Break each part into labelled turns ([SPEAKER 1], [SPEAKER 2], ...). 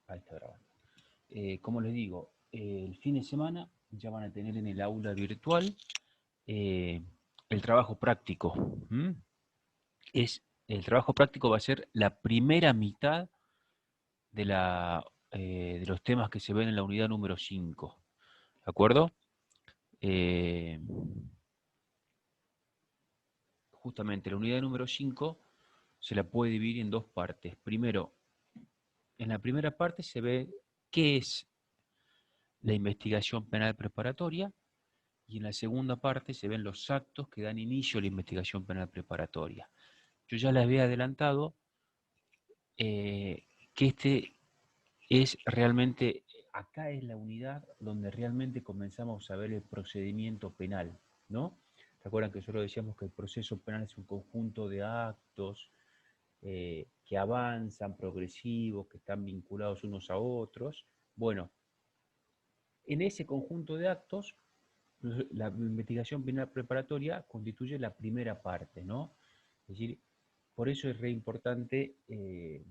[SPEAKER 1] Ahí está grabando. Como les digo, el fin de semana ya van a tener en el aula virtual eh, el trabajo práctico. ¿Mm? El trabajo práctico va a ser la primera mitad de, de los temas que se ven en la unidad número 5. ¿De acuerdo? Eh, Justamente la unidad número 5 se la puede dividir en dos partes. Primero, en la primera parte se ve qué es la investigación penal preparatoria y en la segunda parte se ven los actos que dan inicio a la investigación penal preparatoria. Yo ya les había adelantado que este es realmente, acá es la unidad donde realmente comenzamos a ver el procedimiento penal, ¿no? ¿Se acuerdan que nosotros decíamos que el proceso penal es un conjunto de actos que avanzan, progresivos, que están vinculados unos a otros? Bueno, en ese conjunto de actos la investigación penal preparatoria constituye la primera parte, ¿no? Es decir, por eso es re importante, es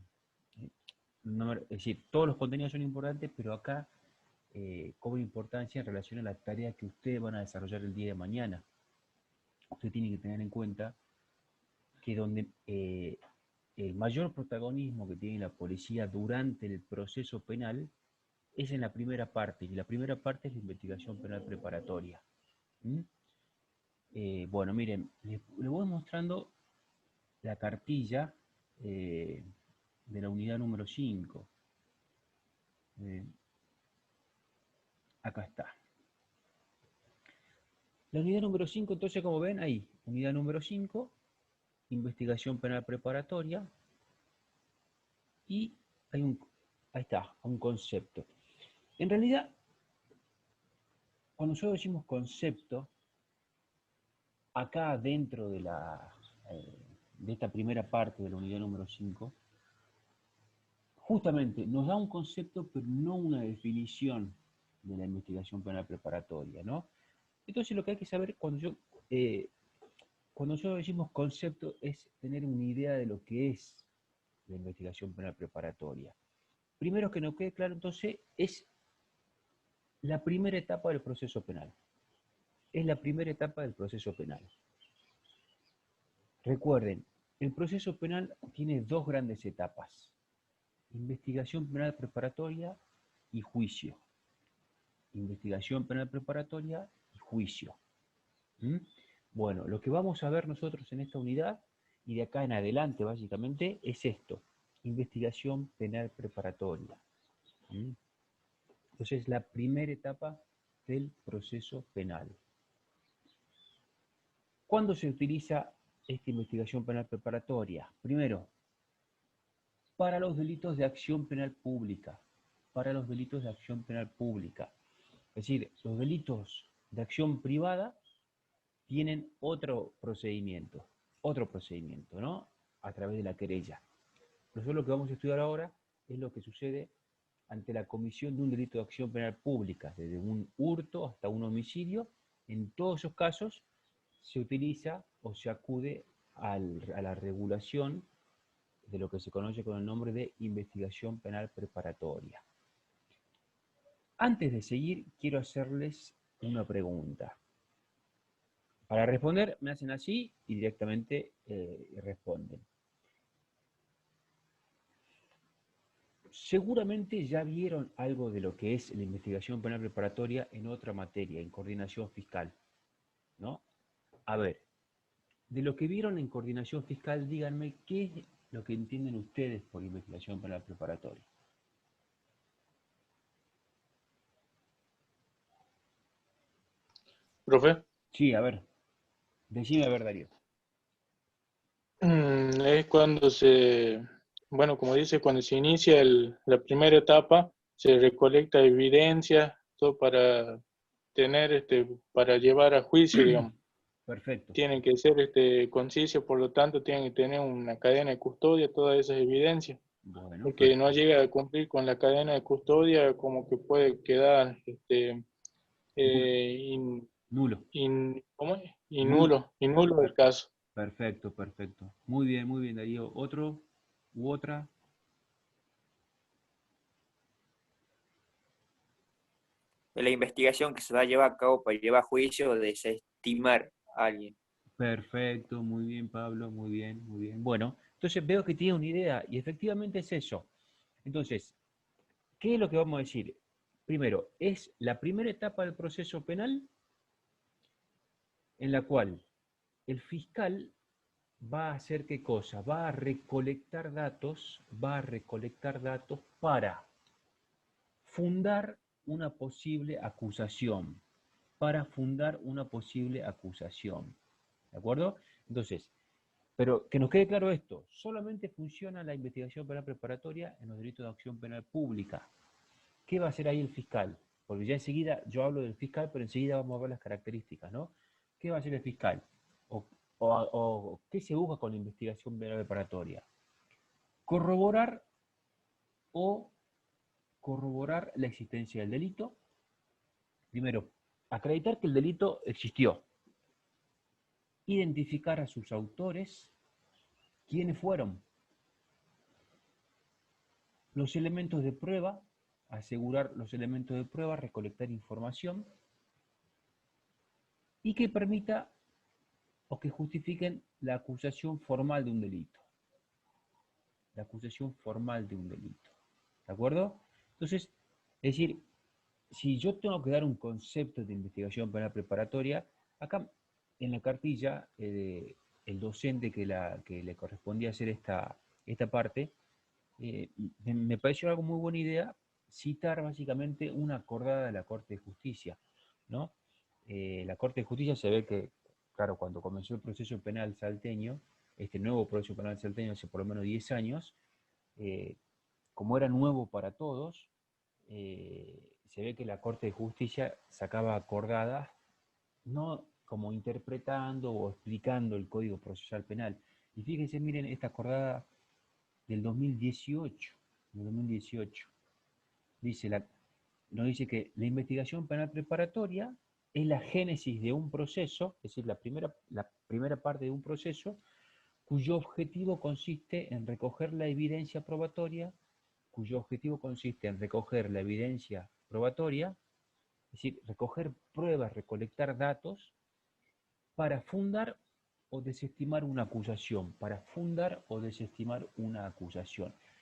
[SPEAKER 1] decir, todos los contenidos son importantes, pero acá cobra importancia en relación a la tarea que ustedes van a desarrollar el día de mañana. Usted tiene que tener en cuenta que donde el mayor protagonismo que tiene la policía durante el proceso penal es en la primera parte, y la primera parte es la investigación penal preparatoria. ¿Mm? Bueno, miren, les voy mostrando la cartilla eh, de la unidad número 5. Eh, Acá está. La unidad número 5, entonces, como ven ahí, unidad número 5, investigación penal preparatoria, y hay ahí está, un concepto. En realidad, cuando nosotros decimos concepto, acá dentro de esta primera parte de la unidad número 5, justamente nos da un concepto, pero no una definición de la investigación penal preparatoria, ¿no? Entonces lo que hay que saber cuando nosotros decimos concepto es tener una idea de lo que es la investigación penal preparatoria. Primero que nos quede claro entonces es la primera etapa del proceso penal. Es la primera etapa del proceso penal. Recuerden, el proceso penal tiene dos grandes etapas: investigación penal preparatoria y juicio. Investigación penal preparatoria y juicio. ¿Mm? Bueno, lo que vamos a ver nosotros en esta unidad y de acá en adelante básicamente es esto: investigación penal preparatoria. ¿Mm? Entonces es la primera etapa del proceso penal. ¿Cuándo se utiliza esta investigación penal preparatoria? Primero, para los delitos de acción penal pública. Para los delitos de acción penal pública. Es decir, los delitos de acción privada tienen otro procedimiento, ¿no? A través de la querella. Nosotros lo que vamos a estudiar ahora es lo que sucede ante la comisión de un delito de acción penal pública, desde un hurto hasta un homicidio. En todos esos casos se utiliza o se acude a la regulación de lo que se conoce con el nombre de investigación penal preparatoria. Antes de seguir, quiero hacerles una pregunta. Para responder, me hacen así y directamente responden. Seguramente ya vieron algo de lo que es la investigación penal preparatoria en otra materia, en coordinación fiscal, ¿no? A ver, de lo que vieron en coordinación fiscal, díganme qué es lo que entienden ustedes por investigación penal preparatoria.
[SPEAKER 2] Profe,
[SPEAKER 1] Sí, a ver, decime a ver, Darío.
[SPEAKER 2] es cuando bueno, como dice, cuando se inicia la primera etapa, se recolecta evidencia, todo para tener, para llevar a juicio, digamos.
[SPEAKER 1] Perfecto.
[SPEAKER 2] Tienen que ser concisos, por lo tanto, tienen que tener una cadena de custodia, todas esas evidencias,
[SPEAKER 1] Bueno,
[SPEAKER 2] porque no llega a cumplir con la cadena de custodia, como que puede quedar
[SPEAKER 1] nulo.
[SPEAKER 2] in,
[SPEAKER 1] Nulo.
[SPEAKER 2] ¿cómo es?
[SPEAKER 1] Nulo.
[SPEAKER 2] Innulo el caso.
[SPEAKER 1] Perfecto, perfecto. Muy bien, Darío. ¿Otro u otra?
[SPEAKER 3] la investigación que se va a llevar a cabo para llevar a juicio o desestimar a alguien.
[SPEAKER 1] Perfecto, muy bien, Pablo, muy bien, muy bien. Bueno, entonces veo que tiene una idea y efectivamente es eso. Entonces, ¿qué es lo que vamos a decir? Primero, es la primera etapa del proceso penal en la cual el fiscal va a hacer qué cosa, va a recolectar datos para fundar una posible acusación, ¿de acuerdo? Entonces, pero que nos quede claro esto, solamente funciona la investigación penal preparatoria en los delitos de acción penal pública. ¿Qué va a hacer ahí el fiscal? Porque ya enseguida yo hablo del fiscal, pero enseguida vamos a ver las características, ¿no? ¿Qué va a hacer el fiscal? O ¿qué se busca con la investigación penal preparatoria? Corroborar o corroborar la existencia del delito. Primero, acreditar que el delito existió. Identificar a sus autores, quiénes fueron. Los elementos de prueba, asegurar los elementos de prueba, recolectar información y que permita o que justifiquen la acusación formal de un delito. La acusación formal de un delito. ¿De acuerdo? Entonces, es decir, si yo tengo que dar un concepto de investigación penal preparatoria, acá en la cartilla, el docente que le correspondía hacer esta parte, me pareció algo muy buena idea citar básicamente una acordada de la Corte de Justicia, ¿no? La Corte de Justicia se ve que, claro, cuando comenzó el proceso penal salteño, este nuevo proceso penal salteño hace por lo menos 10 años, como era nuevo para todos, se ve que la Corte de Justicia sacaba acordadas, no como interpretando o explicando el Código Procesal Penal. Y fíjense, miren, esta acordada del 2018, nos dice que la investigación penal preparatoria es la génesis de un proceso, es decir, la primera parte de un proceso, cuyo objetivo consiste en recoger la evidencia probatoria, es decir, recoger pruebas, recolectar datos, para fundar o desestimar una acusación,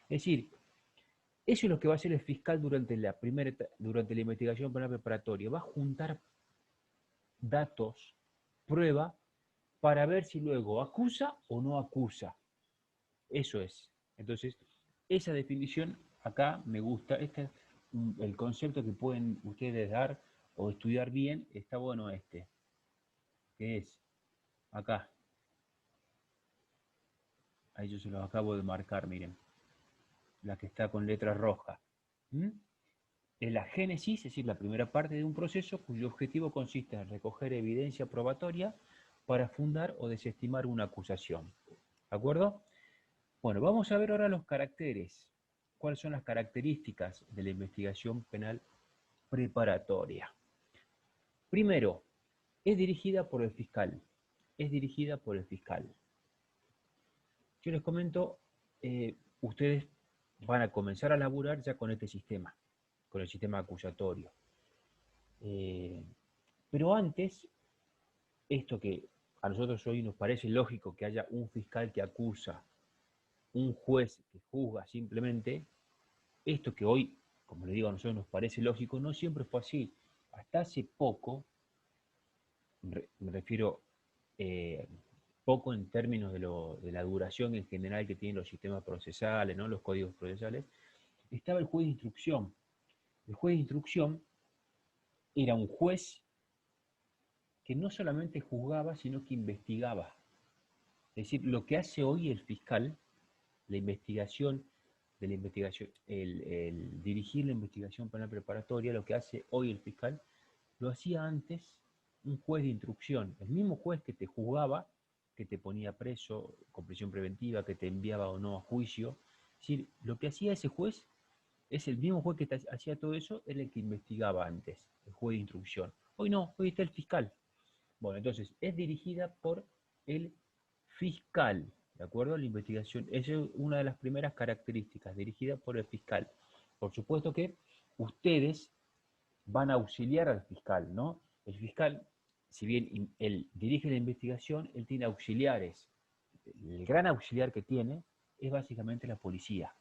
[SPEAKER 1] Es decir, eso es lo que va a hacer el fiscal durante la investigación penal preparatoria. Va a juntar datos, prueba, para ver si luego acusa o no acusa. Eso es. Entonces, esa definición acá me gusta. Este es el concepto que pueden ustedes dar o estudiar bien. Está bueno este. Que es acá. Ahí yo se los acabo de marcar, miren. La que está con letra roja. ¿Mm? Es la génesis, es decir, la primera parte de un proceso cuyo objetivo consiste en recoger evidencia probatoria para fundar o desestimar una acusación. ¿De acuerdo? Bueno, vamos a ver ahora los caracteres. ¿Cuáles son las características de la investigación penal preparatoria? Primero, es dirigida por el fiscal. Yo les comento, ustedes van a comenzar a laburar ya con este sistema, con el sistema acusatorio. Pero antes, esto que a nosotros hoy nos parece lógico que haya un fiscal que acusa, un juez que juzga simplemente, esto que hoy, como le digo, a nosotros nos parece lógico, no siempre fue así. Hasta hace poco, me refiero poco en términos de la duración en general que tienen los sistemas procesales, ¿no? Los códigos procesales, estaba el juez de instrucción. El juez de instrucción era un juez que no solamente juzgaba, sino que investigaba. Es decir, lo que hace hoy el fiscal, la investigación el dirigir la investigación penal preparatoria, lo que hace hoy el fiscal, lo hacía antes un juez de instrucción, el mismo juez que te juzgaba, que te ponía preso con prisión preventiva, que te enviaba o no a juicio. Es decir, lo que hacía ese juez es el mismo juez que hacía todo eso, era el que investigaba antes, el juez de instrucción. Hoy no, hoy está el fiscal. Bueno, entonces es dirigida por el fiscal, ¿de acuerdo? La investigación, esa es una de las primeras características, dirigida por el fiscal. Por supuesto que ustedes van a auxiliar al fiscal, ¿no? El fiscal, si bien él dirige la investigación, él tiene auxiliares. El gran auxiliar que tiene es básicamente la policía.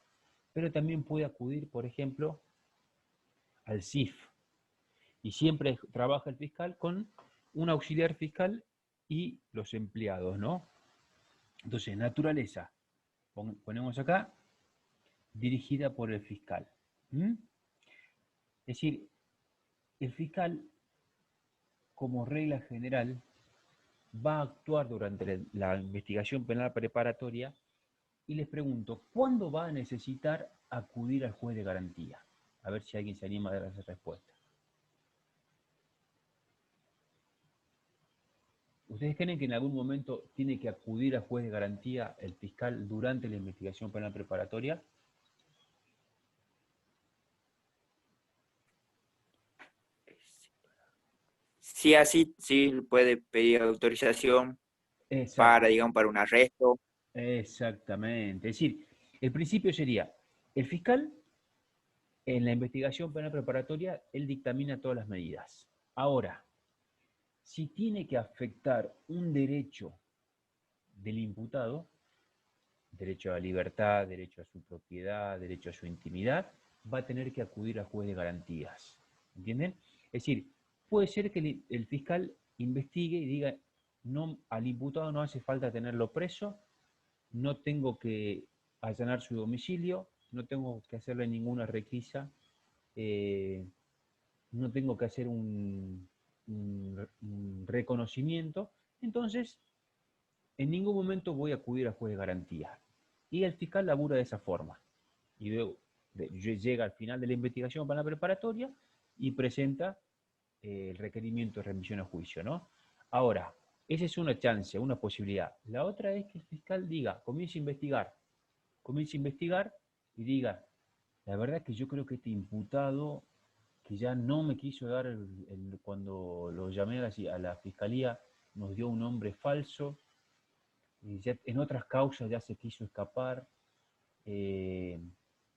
[SPEAKER 1] Pero también puede acudir, por ejemplo, al CIF. Y siempre trabaja el fiscal con un auxiliar fiscal y los empleados, ¿no? Entonces, naturaleza, ponemos acá, dirigida por el fiscal. ¿Mm? Es decir, el fiscal, como regla general, va a actuar durante la investigación penal preparatoria y les pregunto, ¿cuándo va a necesitar acudir al juez de garantía? A ver si alguien se anima a dar esa respuesta. ¿Ustedes creen que en algún momento tiene que acudir al juez de garantía el fiscal durante la investigación penal preparatoria?
[SPEAKER 3] Sí, así, sí puede pedir autorización
[SPEAKER 1] Exacto,
[SPEAKER 3] para, digamos, para un arresto.
[SPEAKER 1] exactamente. Es decir, el principio sería, el fiscal en la investigación penal preparatoria, él dictamina todas las medidas. Ahora, si tiene que afectar un derecho del imputado, derecho a la libertad, derecho a su propiedad, derecho a su intimidad, va a tener que acudir al juez de garantías. ¿Entienden? Es decir, puede ser que el fiscal investigue y diga, no, al imputado no hace falta tenerlo preso, no tengo que allanar su domicilio, no tengo que hacerle ninguna requisa, no tengo que hacer un reconocimiento, entonces en ningún momento voy a acudir al juez de garantía. Y el fiscal labura de esa forma. Y luego llega al final de la investigación para la preparatoria y presenta el requerimiento de remisión a juicio, ¿no? Ahora, esa es una chance, una posibilidad. La otra es que el fiscal diga, comience a investigar y diga, la verdad que yo creo que este imputado que ya no me quiso dar, cuando lo llamé a la fiscalía, nos dio un nombre falso, y ya en otras causas ya se quiso escapar. eh,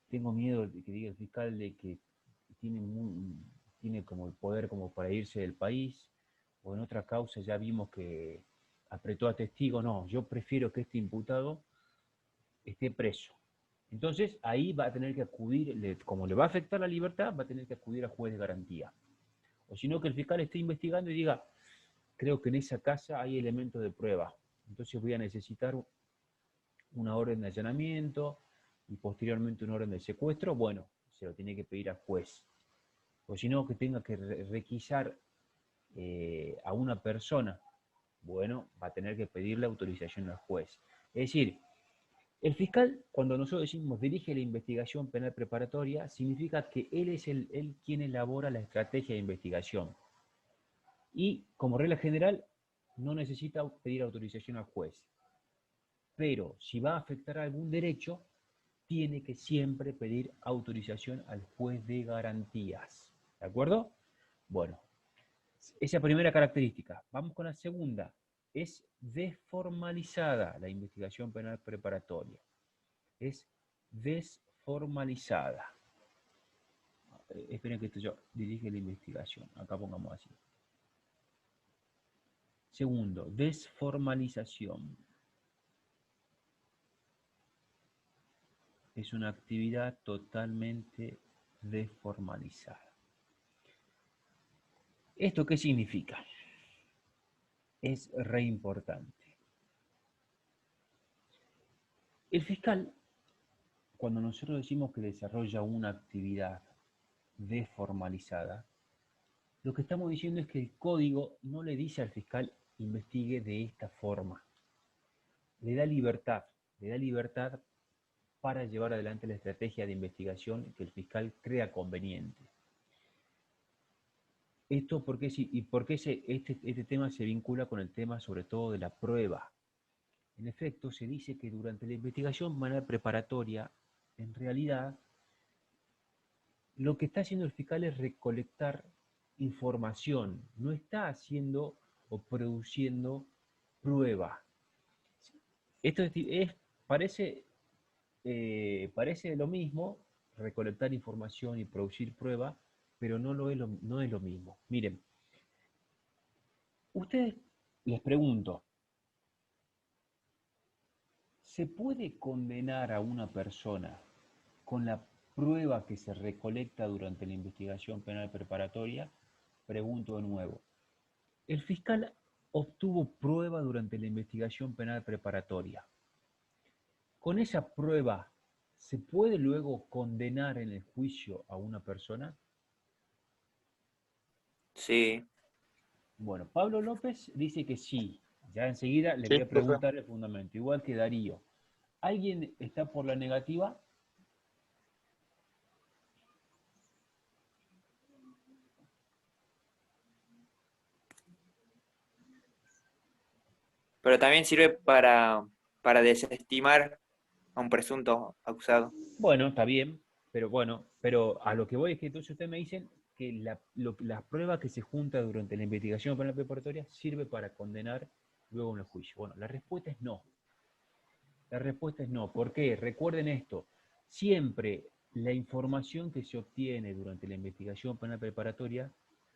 [SPEAKER 1] Tengo miedo de que diga el fiscal de que tiene, tiene como el poder como para irse del país, o en otra causa ya vimos que apretó a testigo. No, yo prefiero que este imputado esté preso. Entonces ahí va a tener que acudir, como le va a afectar la libertad, va a tener que acudir al juez de garantía. O si no, que el fiscal esté investigando y diga, creo que en esa casa hay elementos de prueba, entonces voy a necesitar una orden de allanamiento y posteriormente una orden de secuestro. Bueno, se lo tiene que pedir al juez. O si no, que tenga que requisar a una persona, bueno, va a tener que pedirle autorización al juez. Es decir, el fiscal, cuando nosotros decimos dirige la investigación penal preparatoria, significa que él es él quien elabora la estrategia de investigación. Y como regla general, no necesita pedir autorización al juez. Pero si va a afectar a algún derecho, tiene que siempre pedir autorización al juez de garantías. ¿De acuerdo? Bueno, esa primera característica. Vamos con la segunda. Es desformalizada la investigación penal preparatoria. Es desformalizada. Esperen que esto yo dirige la investigación. Acá pongamos así. Segundo, desformalización. Es una actividad totalmente desformalizada. ¿Esto qué significa? Es re importante. El fiscal, cuando nosotros decimos que desarrolla una actividad desformalizada, lo que estamos diciendo es que el código no le dice al fiscal investigue de esta forma. Le da libertad para llevar adelante la estrategia de investigación que el fiscal crea conveniente. Esto porque este tema se vincula con el tema sobre todo de la prueba. En efecto, se dice que durante la investigación penal preparatoria, en realidad, lo que está haciendo el fiscal es recolectar información, no está haciendo o produciendo prueba. Esto parece lo mismo, recolectar información y producir prueba, pero no es lo mismo. Miren, ustedes, les pregunto, ¿se puede condenar a una persona con la prueba que se recolecta durante la investigación penal preparatoria? Pregunto de nuevo. El fiscal obtuvo prueba durante la investigación penal preparatoria. ¿Con esa prueba se puede luego condenar en el juicio a una persona?
[SPEAKER 3] Sí.
[SPEAKER 1] Bueno, Pablo López dice que sí. Ya enseguida le
[SPEAKER 2] Sí,
[SPEAKER 1] voy a
[SPEAKER 2] profe.
[SPEAKER 1] preguntar el fundamento, igual que Darío. ¿Alguien está por la negativa?
[SPEAKER 3] Pero también sirve para desestimar a un presunto acusado.
[SPEAKER 1] Bueno, está bien, pero a lo que voy es que entonces ustedes me dicen que la prueba que se junta durante la investigación penal preparatoria sirve para condenar luego en el juicio. Bueno, la respuesta es no. La respuesta es no. ¿Por qué? Recuerden esto. Siempre la información que se obtiene durante la investigación penal preparatoria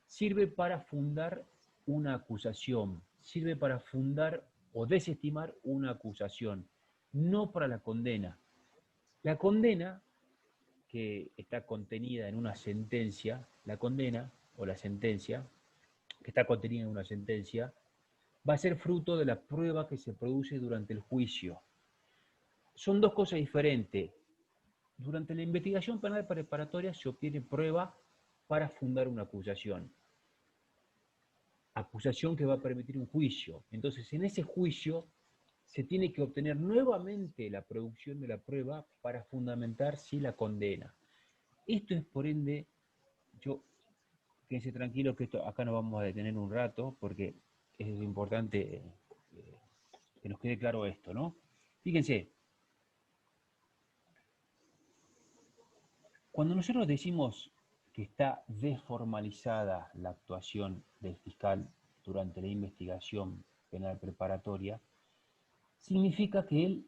[SPEAKER 1] sirve para fundar una acusación, sirve para fundar o desestimar una acusación, no para la condena. La condena, que está contenida en una sentencia, la condena o la sentencia, que está contenida en una sentencia, va a ser fruto de la prueba que se produce durante el juicio. Son dos cosas diferentes. Durante la investigación penal preparatoria se obtiene prueba para fundar una acusación. Acusación que va a permitir un juicio. Entonces, en ese juicio se tiene que obtener nuevamente la producción de la prueba para fundamentar si la condena. Esto es, por ende, quédense tranquilos que acá nos vamos a detener un rato porque es importante que nos quede claro esto, ¿no? Fíjense, cuando nosotros decimos que está desformalizada la actuación del fiscal durante la investigación penal preparatoria, significa que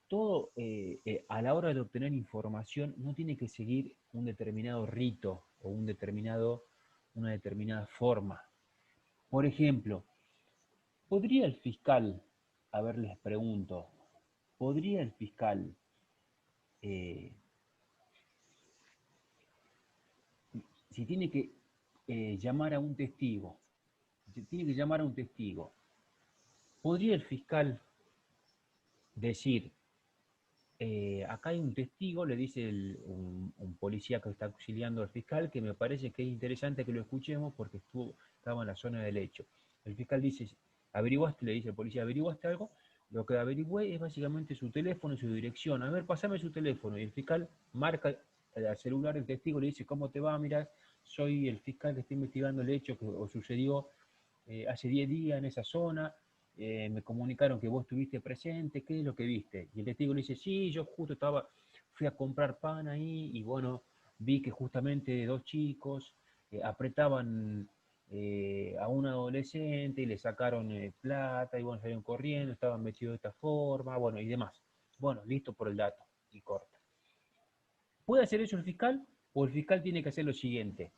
[SPEAKER 1] todo a la hora de obtener información no tiene que seguir un determinado rito o una determinada forma. Por ejemplo, ¿podría el fiscal, a ver, les pregunto, ¿podría el fiscal eh, si tiene que llamar a un testigo, si tiene que llamar a un testigo, ¿podría el fiscal decir, acá hay un testigo, le dice un policía que está auxiliando al fiscal, que me parece que es interesante que lo escuchemos porque estaba en la zona del hecho? El fiscal dice, ¿averiguaste? Le dice el policía, ¿averiguaste algo? Lo que averigüé es básicamente su teléfono y su dirección. A ver, pasame su teléfono. Y el fiscal marca al celular del testigo, le dice, ¿cómo te va? Mira, soy el fiscal que está investigando el hecho que sucedió hace 10 días en esa zona. Me comunicaron que vos estuviste presente, ¿qué es lo que viste? Y el testigo le dice, sí, yo justo fui a comprar pan ahí y bueno, vi que justamente dos chicos apretaban a un adolescente y le sacaron plata y bueno, salieron corriendo, estaban vestidos de esta forma, bueno, y demás. Bueno, listo por el dato y corta. ¿Puede hacer eso el fiscal o el fiscal tiene que hacer lo siguiente?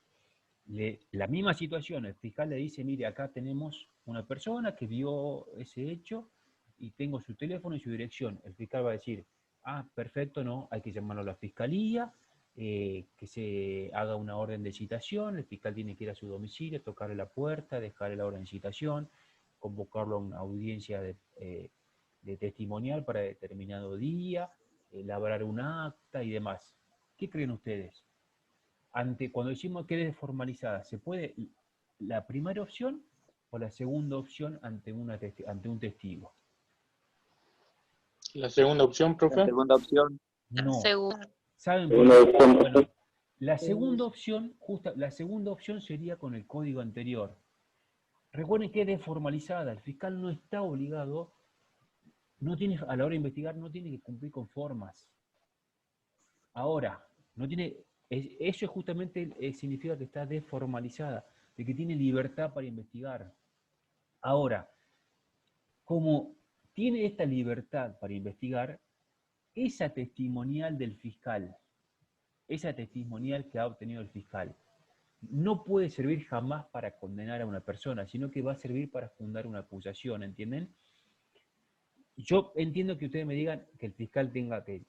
[SPEAKER 1] La misma situación, el fiscal le dice, mire, acá tenemos una persona que vio ese hecho y tengo su teléfono y su dirección. El fiscal va a decir, ah, perfecto, no, hay que llamarlo a la fiscalía, que se haga una orden de citación, el fiscal tiene que ir a su domicilio, tocarle la puerta, dejarle la orden de citación, convocarlo a una audiencia de testimonial para determinado día, elaborar un acta y demás. ¿Qué creen ustedes? Cuando decimos que es desformalizada, ¿se puede la primera opción o la segunda opción ante un testigo?
[SPEAKER 2] La segunda opción,
[SPEAKER 3] La
[SPEAKER 2] profe.
[SPEAKER 3] segunda opción.
[SPEAKER 1] No.
[SPEAKER 4] Según.
[SPEAKER 1] ¿Saben por qué? Bueno, la segunda opción sería con el código anterior. Recuerden que es desformalizada, el fiscal no está obligado, a la hora de investigar, no tiene que cumplir con formas. Ahora, eso justamente significa que está desformalizada, de que tiene libertad para investigar. Ahora, como tiene esta libertad para investigar, esa testimonial del fiscal esa testimonial que ha obtenido el fiscal no puede servir jamás para condenar a una persona, sino que va a servir para fundar una acusación, ¿entienden? Yo entiendo que ustedes me digan que el fiscal tenga que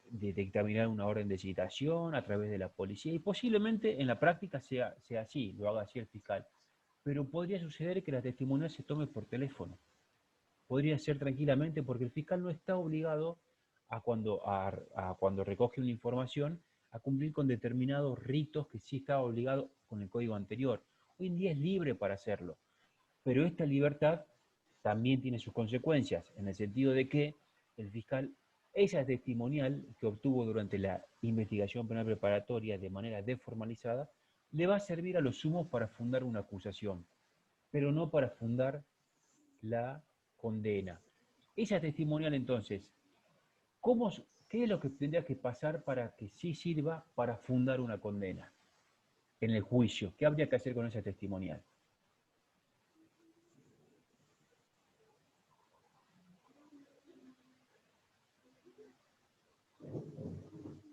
[SPEAKER 1] dictaminar una orden de citación a través de la policía, y posiblemente en la práctica sea así, lo haga así el fiscal. Pero podría suceder que la testimonial se tome por teléfono. Podría ser tranquilamente porque el fiscal no está obligado a cuando recoge una información a cumplir con determinados ritos que sí estaba obligado con el código anterior. Hoy en día es libre para hacerlo, pero esta libertad también tiene sus consecuencias, en el sentido de que el fiscal, esa testimonial que obtuvo durante la investigación penal preparatoria de manera desformalizada, le va a servir a lo sumo para fundar una acusación, pero no para fundar la condena. Esa testimonial entonces, ¿qué es lo que tendría que pasar para que sí sirva para fundar una condena en el juicio? ¿Qué habría que hacer con esa testimonial?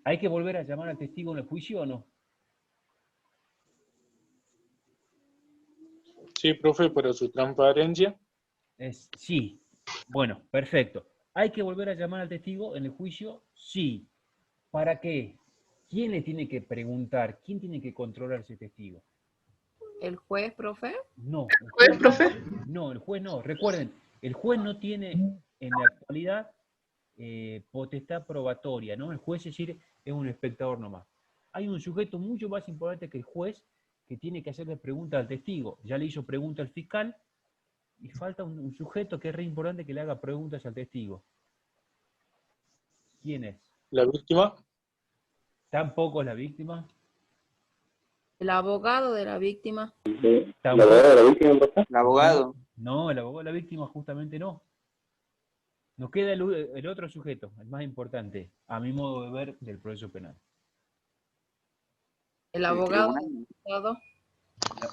[SPEAKER 1] ¿Hay que volver a llamar al testigo en el juicio o no?
[SPEAKER 2] Sí, profe, para su transparencia.
[SPEAKER 1] Sí. Bueno, perfecto. ¿Hay que volver a llamar al testigo en el juicio? Sí. ¿Para qué? ¿Quién le tiene que preguntar? ¿Quién tiene que controlar ese testigo?
[SPEAKER 4] ¿El juez, profe?
[SPEAKER 1] No, el
[SPEAKER 5] ¿Juez,
[SPEAKER 1] juez
[SPEAKER 5] profe?
[SPEAKER 1] no, el juez no. Recuerden, el juez no tiene en la actualidad potestad probatoria, ¿no? El juez, es decir, es un espectador nomás. Hay un sujeto mucho más importante que el juez que tiene que hacerle preguntas al testigo. Ya le hizo pregunta al fiscal y falta un sujeto que es re importante que le haga preguntas al testigo. ¿Quién es?
[SPEAKER 2] La víctima.
[SPEAKER 1] ¿Tampoco es la víctima?
[SPEAKER 4] ¿El abogado de la víctima?
[SPEAKER 1] ¿Tampoco?
[SPEAKER 3] El abogado.
[SPEAKER 1] No, el abogado de la víctima justamente no. Nos queda el otro sujeto, el más importante, a mi modo de ver, del proceso penal.
[SPEAKER 4] ¿El
[SPEAKER 3] El
[SPEAKER 4] abogado
[SPEAKER 3] tribunal.
[SPEAKER 4] del acusado?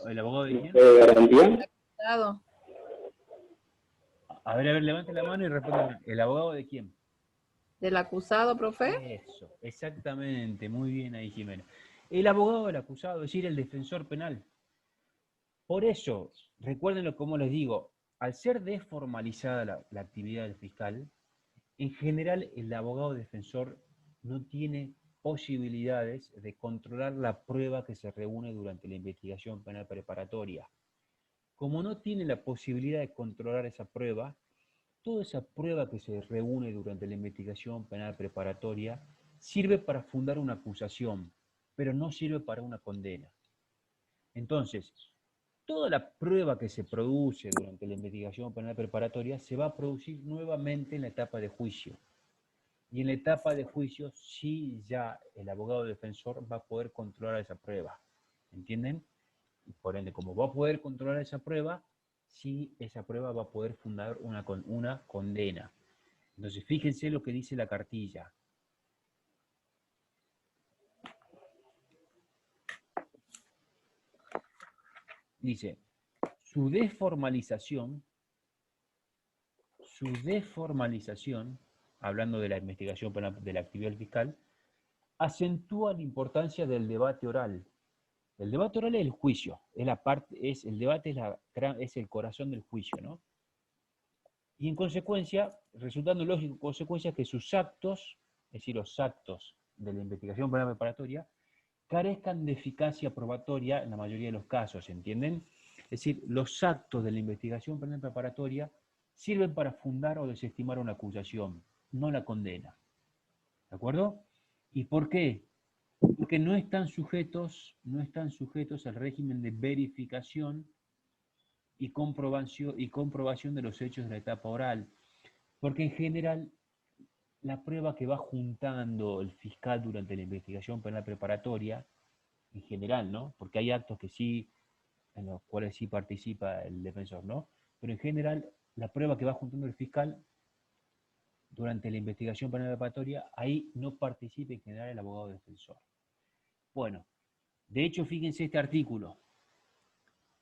[SPEAKER 1] ¿El abogado de quién?
[SPEAKER 4] Acusado.
[SPEAKER 1] A ver, levante la mano y responda. ¿El abogado de quién?
[SPEAKER 4] ¿Del acusado, profe?
[SPEAKER 1] Eso, exactamente, muy bien ahí, Jimena. El abogado del acusado, es decir, el defensor penal. Por eso, recuérdenlo como les digo, al ser desformalizada la actividad del fiscal, en general el abogado defensor no tiene posibilidades de controlar la prueba que se reúne durante la investigación penal preparatoria. Como no tiene la posibilidad de controlar esa prueba, toda esa prueba que se reúne durante la investigación penal preparatoria sirve para fundar una acusación, pero no sirve para una condena. Entonces, toda la prueba que se produce durante la investigación penal preparatoria se va a producir nuevamente en la etapa de juicio. Y en la etapa de juicio sí ya el abogado defensor va a poder controlar esa prueba. ¿Entienden? Y por ende, como va a poder controlar esa prueba, sí esa prueba va a poder fundar una condena. Entonces, fíjense lo que dice la cartilla. Dice, su desformalización, hablando de la investigación penal, de la actividad fiscal, acentúa la importancia del debate oral. El debate oral es el juicio, el debate es el corazón del juicio, ¿no? Y en consecuencia, resultando lógico, consecuencia que sus actos, es decir, los actos de la investigación penal preparatoria, carezcan de eficacia probatoria en la mayoría de los casos, ¿entienden? Es decir, los actos de la investigación penal preparatoria sirven para fundar o desestimar una acusación, no la condena. ¿De acuerdo? ¿Y por qué? Porque no están sujetos al régimen de verificación y comprobación de los hechos de la etapa oral. Porque en general, la prueba que va juntando el fiscal durante la investigación penal preparatoria, en general, ¿no? Porque hay actos que sí, en los cuales sí participa el defensor, ¿no? Pero en general, la prueba que va juntando el fiscal durante la investigación penal preparatoria, ahí no participa en general el abogado defensor. Bueno, de hecho, fíjense este artículo,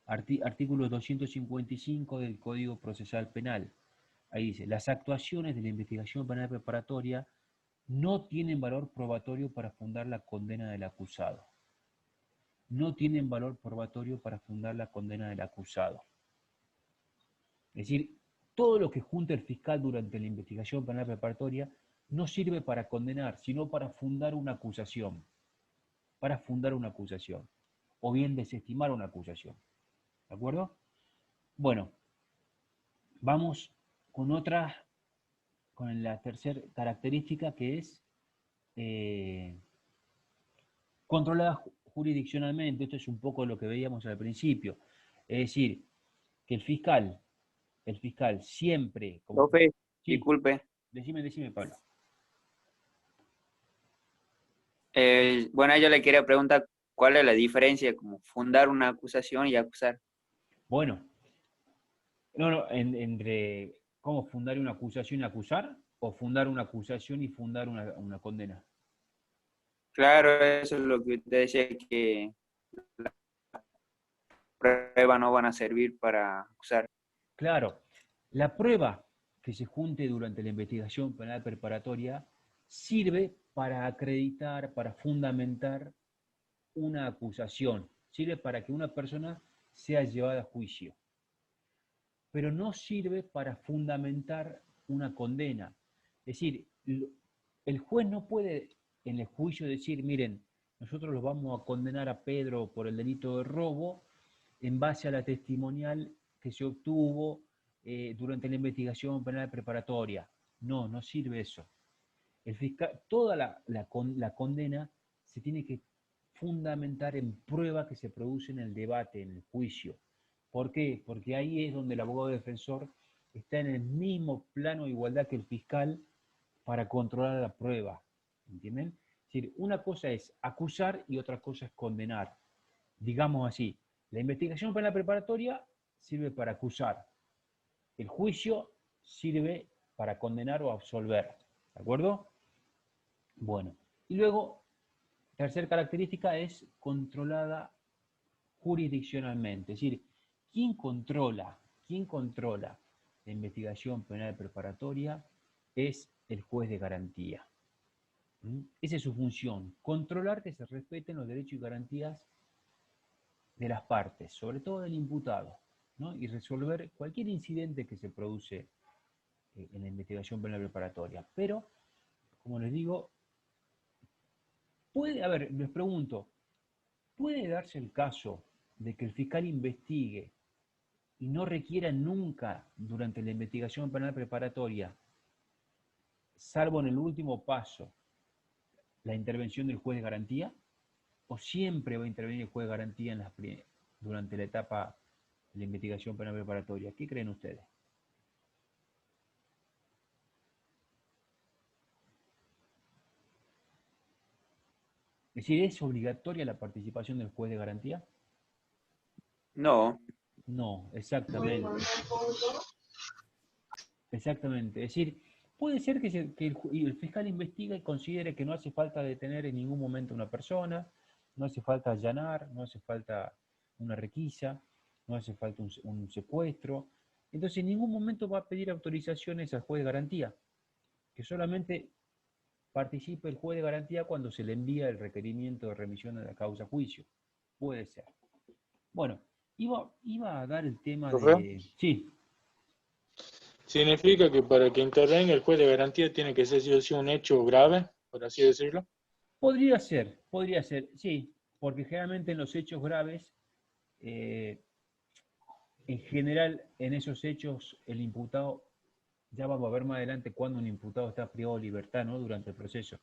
[SPEAKER 1] artículo 255 del Código Procesal Penal. Ahí dice, las actuaciones de la investigación penal preparatoria no tienen valor probatorio para fundar la condena del acusado. No tienen valor probatorio para fundar la condena del acusado. Es decir, todo lo que junta el fiscal durante la investigación penal preparatoria no sirve para condenar, sino para fundar una acusación. Para fundar una acusación. O bien desestimar una acusación. ¿De acuerdo? Bueno, vamos con la tercera característica, que es controlada jurisdiccionalmente. Esto es un poco lo que veíamos al principio. Es decir, que el fiscal siempre...
[SPEAKER 3] Profe,
[SPEAKER 1] Sí,
[SPEAKER 3] disculpe.
[SPEAKER 1] decime, Pablo.
[SPEAKER 3] Bueno, yo le quería preguntar cuál es la diferencia como fundar una acusación y acusar.
[SPEAKER 1] Bueno, entre cómo fundar una acusación y acusar, o fundar una acusación y fundar una condena.
[SPEAKER 3] Claro, eso es lo que usted decía, que las pruebas no van a servir para acusar.
[SPEAKER 1] Claro, la prueba que se junte durante la investigación penal preparatoria sirve para acreditar, para fundamentar una acusación, sirve para que una persona sea llevada a juicio, pero no sirve para fundamentar una condena. Es decir, el juez no puede en el juicio decir, miren, nosotros los vamos a condenar a Pedro por el delito de robo en base a la testimonial que se obtuvo durante la investigación penal preparatoria. No, no sirve eso. El fiscal, toda la condena se tiene que fundamentar en prueba que se produce en el debate, en el juicio. ¿Por qué? Porque ahí es donde el abogado defensor está en el mismo plano de igualdad que el fiscal para controlar la prueba. ¿Entienden? Es decir, una cosa es acusar y otra cosa es condenar. Digamos así, la investigación penal preparatoria sirve para acusar. El juicio sirve para condenar o absolver. ¿De acuerdo? Bueno, y luego, tercera característica es controlada jurisdiccionalmente. Es decir, ¿quién controla la investigación penal preparatoria? Es el juez de garantía. Esa es su función, controlar que se respeten los derechos y garantías de las partes, sobre todo del imputado, ¿no? Y resolver cualquier incidente que se produce en la investigación penal preparatoria. Pero, como les digo, les pregunto, ¿puede darse el caso de que el fiscal investigue y no requiera nunca durante la investigación penal preparatoria, salvo en el último paso, la intervención del juez de garantía? ¿O siempre va a intervenir el juez de garantía durante la etapa de la investigación penal preparatoria? ¿Qué creen ustedes? Es decir, ¿es obligatoria la participación del juez de garantía?
[SPEAKER 3] No.
[SPEAKER 1] No, exactamente. Exactamente. Es decir, puede ser que el fiscal investigue y considere que no hace falta detener en ningún momento a una persona, no hace falta allanar, no hace falta una requisa, no hace falta un secuestro. Entonces, en ningún momento va a pedir autorizaciones al juez de garantía, que solamente participe el juez de garantía cuando se le envía el requerimiento de remisión de la causa a juicio. Puede ser. Bueno, iba a dar el tema
[SPEAKER 2] ¿Profe?
[SPEAKER 1] de... Sí.
[SPEAKER 2] Significa que para que intervenga el juez de garantía tiene que ser sí o sí un hecho grave, por así decirlo.
[SPEAKER 1] Podría ser, sí, porque generalmente en los hechos graves, en general en esos hechos el imputado, ya vamos a ver más adelante cuando un imputado está privado de libertad, ¿no? Durante el proceso.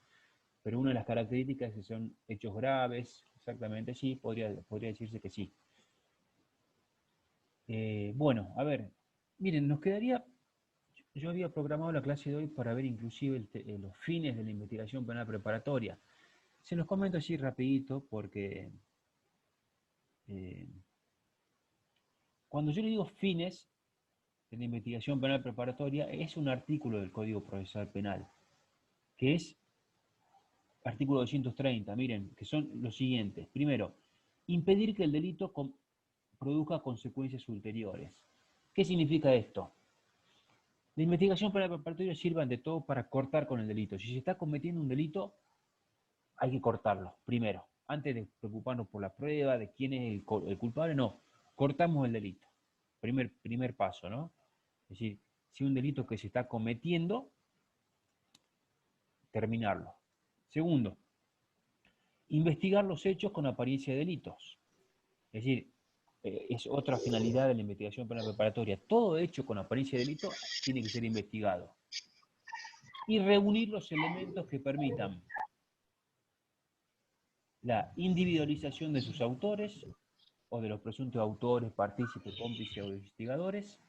[SPEAKER 1] Pero una de las características es que son hechos graves, exactamente sí, podría decirse que sí. Bueno, a ver, miren, nos quedaría, yo había programado la clase de hoy para ver inclusive los fines de la investigación penal preparatoria. Se los comento así rapidito porque cuando yo le digo fines de la investigación penal preparatoria, es un artículo del Código Procesal Penal, que es artículo 230, miren, que son los siguientes. Primero, impedir que el delito produzca consecuencias ulteriores. ¿Qué significa esto? La investigación penal preparatoria sirve ante todo para cortar con el delito. Si se está cometiendo un delito, hay que cortarlo primero. Antes de preocuparnos por la prueba, de quién es el culpable, no. Cortamos el delito. Primer paso, ¿no? Es decir, si un delito que se está cometiendo, terminarlo. Segundo, investigar los hechos con apariencia de delitos. Es decir, es otra finalidad de la investigación penal preparatoria. Todo hecho con apariencia de delito tiene que ser investigado. Y reunir los elementos que permitan la individualización de sus autores o de los presuntos autores, partícipes, cómplices o investigadores,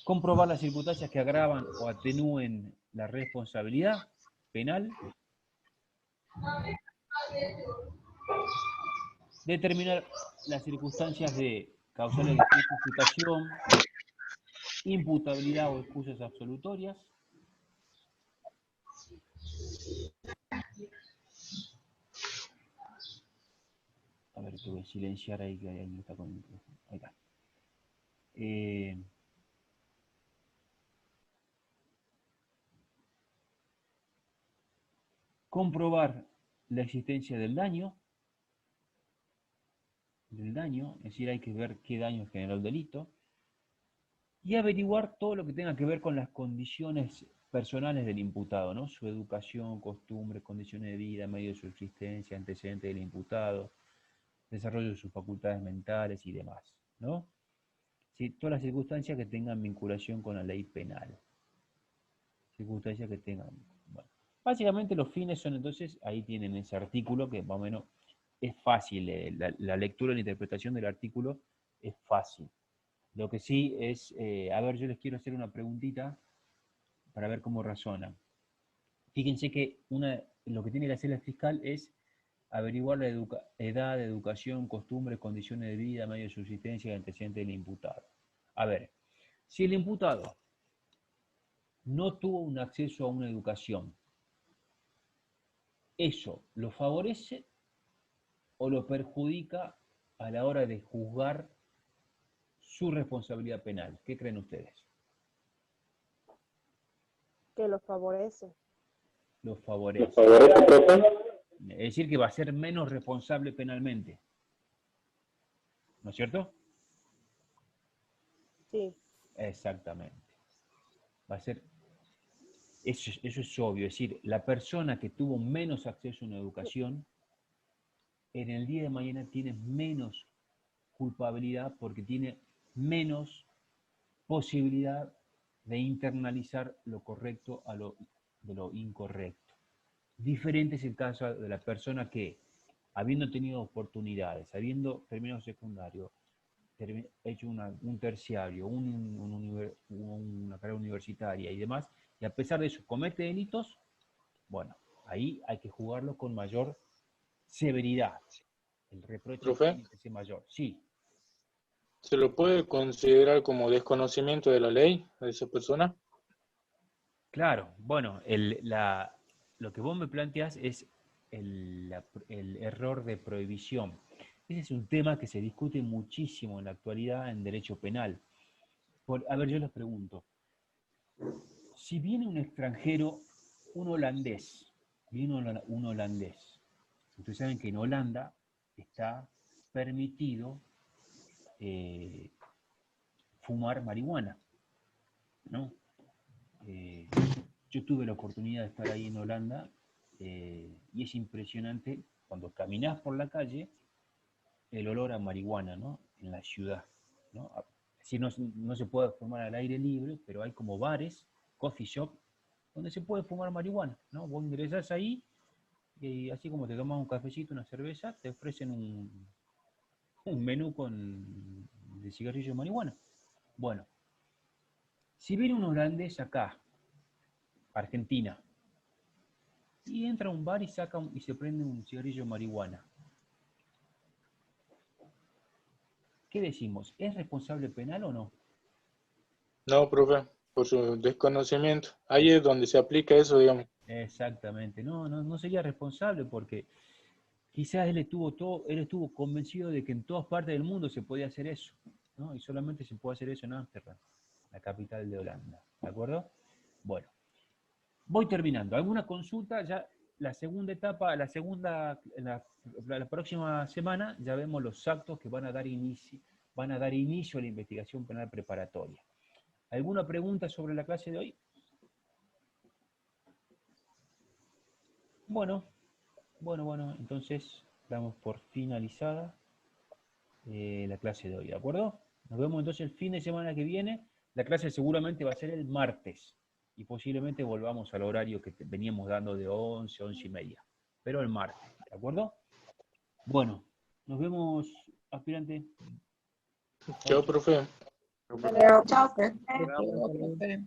[SPEAKER 1] comprobar las circunstancias que agravan o atenúen la responsabilidad penal, determinar las circunstancias de causales de justificación, imputabilidad o excusas absolutorias, a ver, te voy a silenciar ahí, que ahí está con el micrófono. Ahí está. Comprobar la existencia del daño, es decir, hay que ver qué daño generó el delito, y averiguar todo lo que tenga que ver con las condiciones personales del imputado, ¿no? Su educación, costumbres, condiciones de vida, medio de subsistencia, antecedentes del imputado, desarrollo de sus facultades mentales y demás, ¿no? Sí, todas las circunstancias que tengan vinculación con la ley penal. Circunstancias que tengan... Bueno, básicamente los fines son entonces, ahí tienen ese artículo que más o menos es fácil, la lectura y la interpretación del artículo es fácil. Lo que sí es, a ver, yo les quiero hacer una preguntita para ver cómo razonan. Fíjense que lo que tiene que hacer el fiscal es averiguar la edad, educación, costumbres, condiciones de vida, medio de subsistencia y antecedentes del imputado. A ver, si el imputado no tuvo un acceso a una educación, ¿eso lo favorece o lo perjudica a la hora de juzgar su responsabilidad penal? ¿Qué creen ustedes?
[SPEAKER 5] Que lo favorece.
[SPEAKER 1] Lo favorece. Es decir, que va a ser menos responsable penalmente. ¿No es cierto?
[SPEAKER 5] Sí.
[SPEAKER 1] Exactamente. Va a ser... Eso es obvio. Es decir, la persona que tuvo menos acceso a una educación, en el día de mañana tiene menos culpabilidad porque tiene menos posibilidad de internalizar lo correcto de lo incorrecto. Diferente es el caso de la persona que, habiendo tenido oportunidades, habiendo terminado secundario, hecho un terciario, una carrera universitaria y demás, y a pesar de eso comete delitos, bueno, ahí hay que jugarlo con mayor severidad. El reproche
[SPEAKER 2] ¿Profe?
[SPEAKER 1] tiene que ser mayor. Sí.
[SPEAKER 2] ¿Se lo puede considerar como desconocimiento de la ley a esa persona?
[SPEAKER 1] Claro, bueno, lo que vos me planteas es el error de prohibición. Ese es un tema que se discute muchísimo en la actualidad en derecho penal. A ver, yo les pregunto, si viene un extranjero, un holandés, ustedes saben que en Holanda está permitido fumar marihuana, ¿no? Yo tuve la oportunidad de estar ahí en Holanda y es impresionante cuando caminás por la calle el olor a marihuana, ¿no? En la ciudad, ¿no? Es decir, no se puede fumar al aire libre, pero hay como bares, coffee shop, donde se puede fumar marihuana, ¿no? Vos ingresás ahí y así como te tomas un cafecito, una cerveza, te ofrecen un menú de cigarrillo de marihuana. Bueno, si viene un holandés acá, Argentina, y entra a un bar y y se prende un cigarrillo de marihuana, ¿qué decimos? ¿Es responsable penal o no?
[SPEAKER 2] No, profe, por su desconocimiento. Ahí es donde se aplica eso, digamos.
[SPEAKER 1] Exactamente, no sería responsable porque quizás él estuvo convencido de que en todas partes del mundo se podía hacer eso. ¿no? Y solamente se puede hacer eso en Ámsterdam, la capital de Holanda. ¿De acuerdo? Bueno, voy terminando. ¿Alguna consulta? Ya la segunda etapa, la próxima semana ya vemos los actos que van a dar inicio a la investigación penal preparatoria. ¿Alguna pregunta sobre la clase de hoy? Bueno, entonces damos por finalizada la clase de hoy, ¿de acuerdo? Nos vemos entonces el fin de semana que viene. La clase seguramente va a ser el martes y posiblemente volvamos al horario que veníamos dando de 11, 11:30, pero el martes, ¿de acuerdo? Bueno, nos vemos, aspirante.
[SPEAKER 2] Chao, profe.
[SPEAKER 5] Chao, profe.
[SPEAKER 4] Profe.